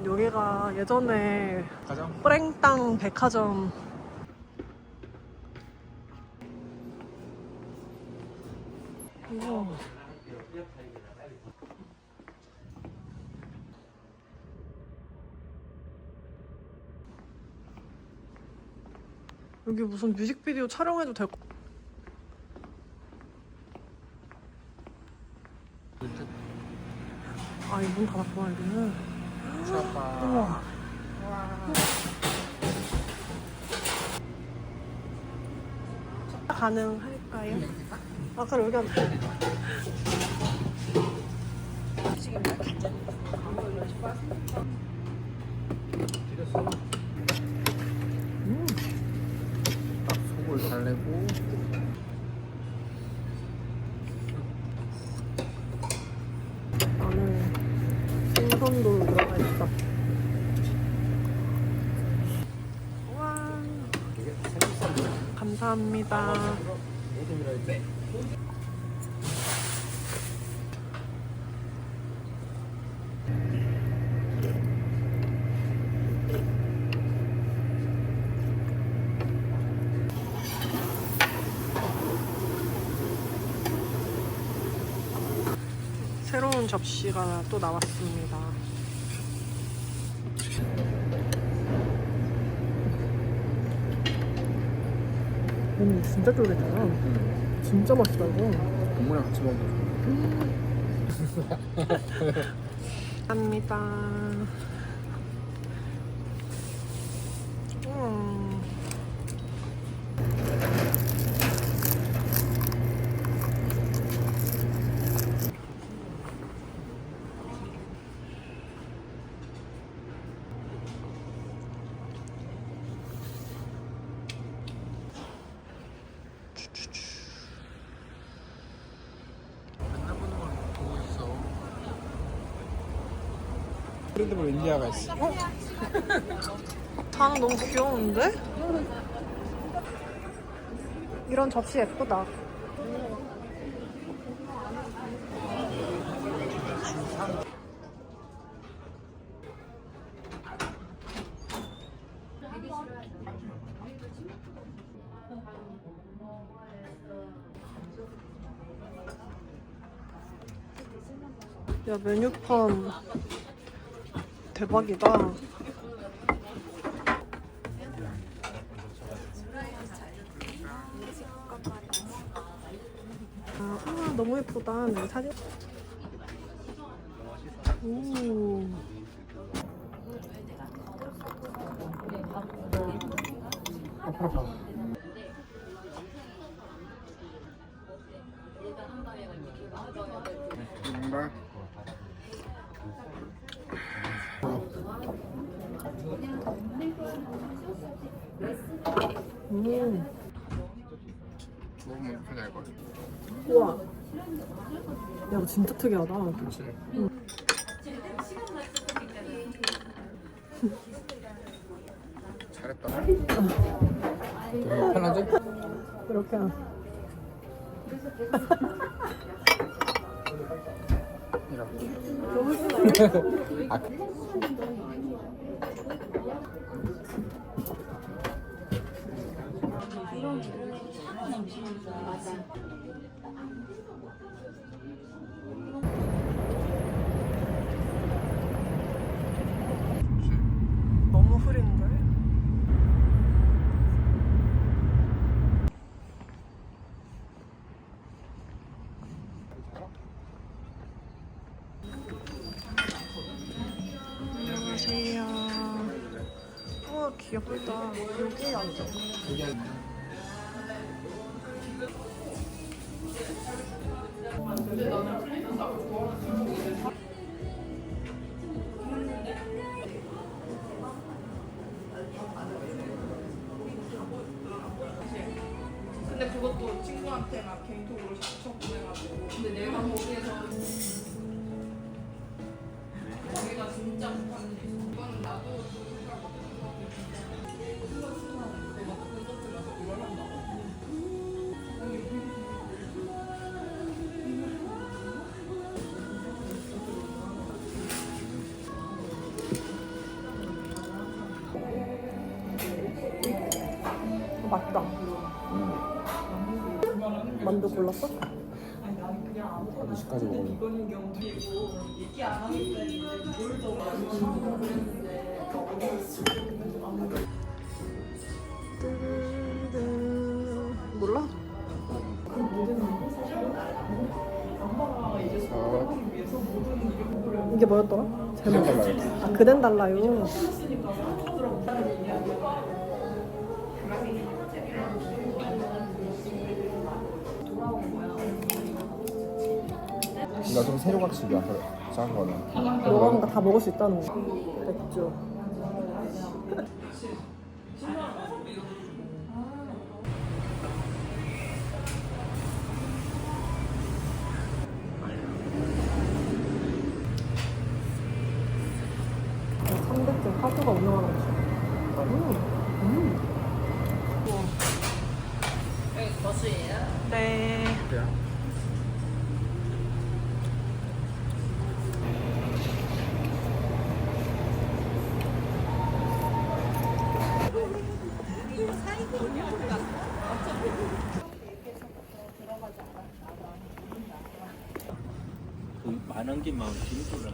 여기가 예전에 가장 뿌랭땅 백화점. 우와. 여기 무슨 뮤직비디오 촬영해도 될 것 같아. 아, 이 문 닫았구나, 여기는. 우와. 가능할까요? 아, 그럼 여기 딱 속을 달래고 안에 생선도 들어가 있어. 우와. 감사합니다. 새로운 접시가 또 나왔습니다. 진짜 쫄깃하다. 진짜 맛있다 이거. 국물이랑 같이 먹으면 합니다. 맨날 보는 걸 보고 있어. 그래도 인디아가 있어. 장 너무 귀여운데? 이런 접시 예쁘다. 야, 메뉴판 대박이다. 아, 너무 예쁘다. 내 사진. 오. 정말 먹으면 이렇게 될 거야. 우와. 야, 이거 진짜 특이하다. 그렇지. 잘했다. 너무 편하지? 이렇게. 이렇게. 아, 너무 흐린데? 안녕하세요. 우와, 귀엽다. 여기 앉아. 근데 그것도 친구한테 막 개인톡으로 시켜 보내가지고. 근데 내가 거기에서 거기가 진짜 못하는 게 있어. 이거는 나도 맞다. 만두 골랐어? 음식까지 먹으면 몰라? 이게 뭐였더라? 잘못 달라요. 아, 그댄 달라요. 나 좀 새로각식이야. 작은 거는. 너가 하니까 다 먹을 수 있다는 거. 맥주. 삼대째 화수가 운영하는 거지. 네. 그래요? 만한 게 많긴 거라.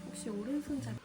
혹시 오른손잡이?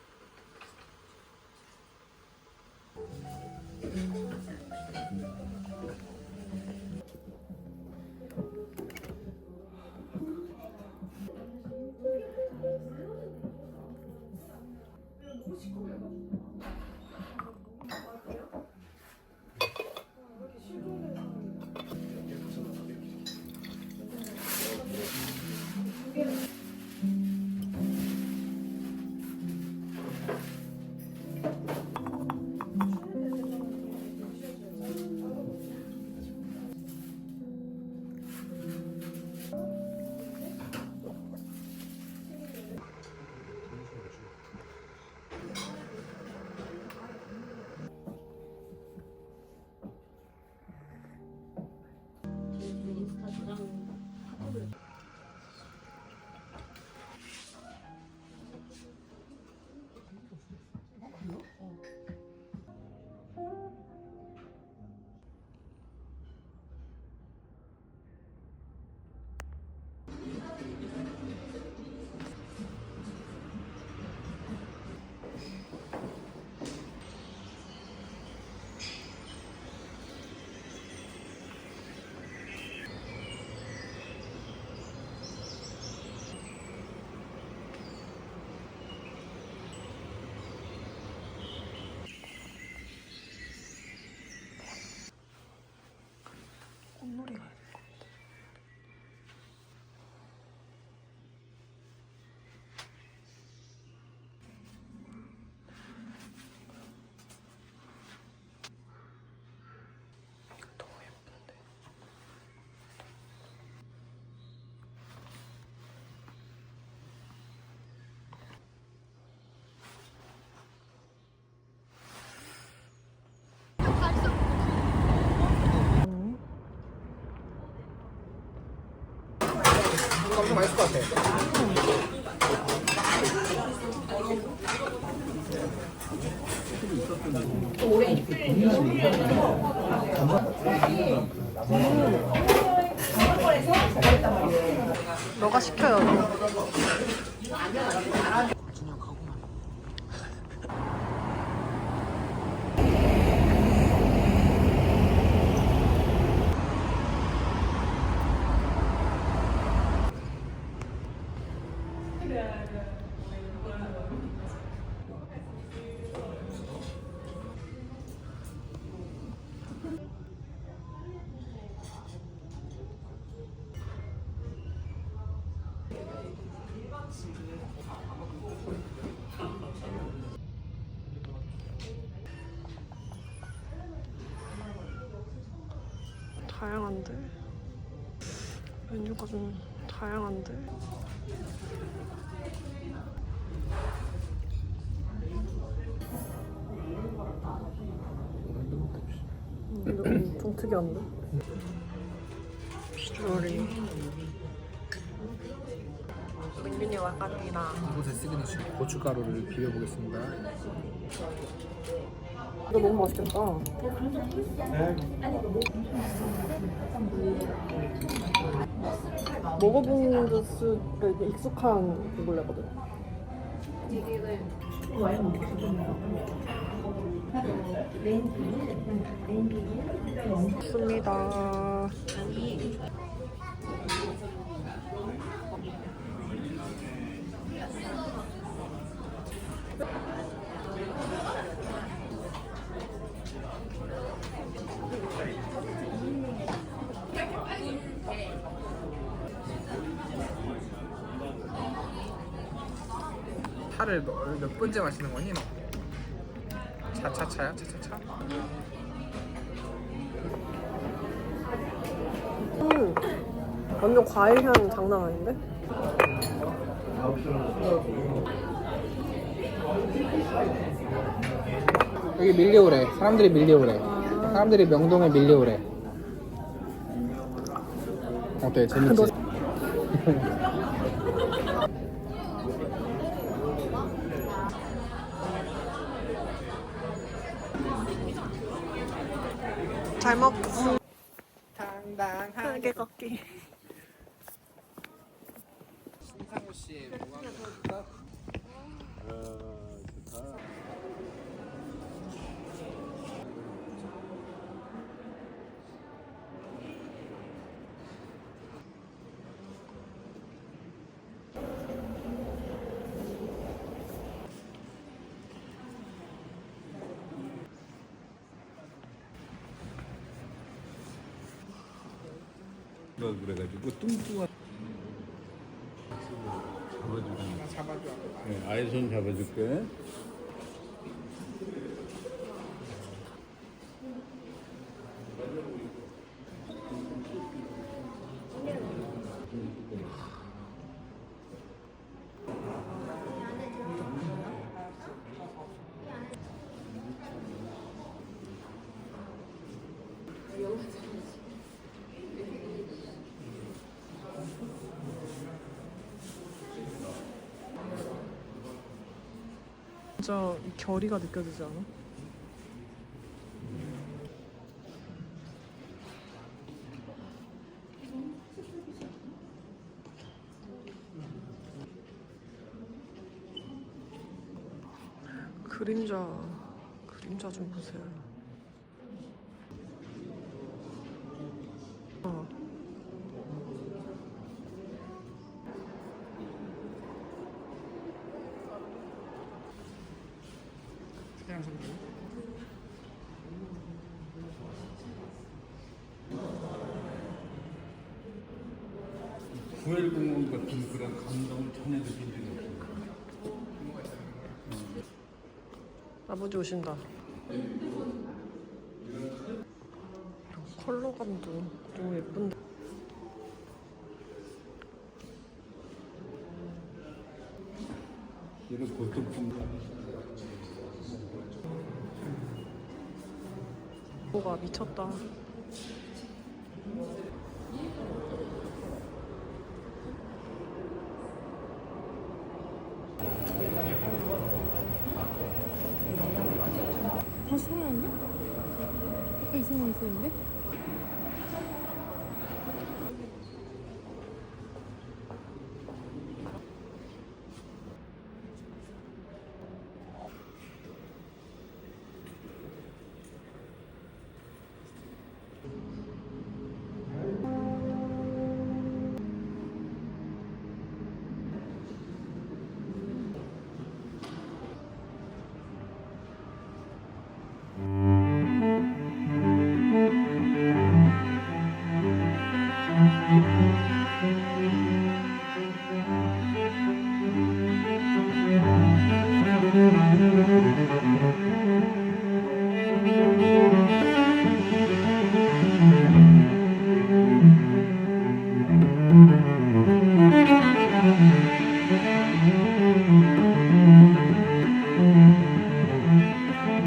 꽃놀이 가야 돼. 너무 예쁜데. 엄청 맛있을 것 같아. 너가 시켜요. 준영 가구나. 다양한데? 메뉴가 좀 다양한데? 근데 엄청 특이한데? 비주얼이 민균이 와가지나 이곳의 시그니처 고춧가루를 비벼보겠습니다. 이거 너무 맛있겠다. 먹어본 듯이 익숙한 구글레거든. 좋습니다. 차를 몇 번째 마시는 거니 너? 차차차야? 차차차? 완전 과일 향 장난 아닌데? 여기 밀려오래. 사람들이 밀려오래. 사람들이 명동에 밀려오래. 어때? 재밌지? 잘 먹고 당당하게 걷기. 신상우 씨의 뭐가 그래가지고 뚱뚱한 잡아주고 잡아줘. 네, 아예 손 잡아줄게. 진짜 이 결의가 느껴지지 않아? 그림자 좀 보세요. 어. 태양 선물. 구엘공원 같은 그런 감동을 전혀 느낀 적이 없어요. 아버지 오신다. 컬러감도 너무 예쁜데. 이런 고통품 뭐가 미쳤다. 살아났냐? 아까 이상한 소리인데?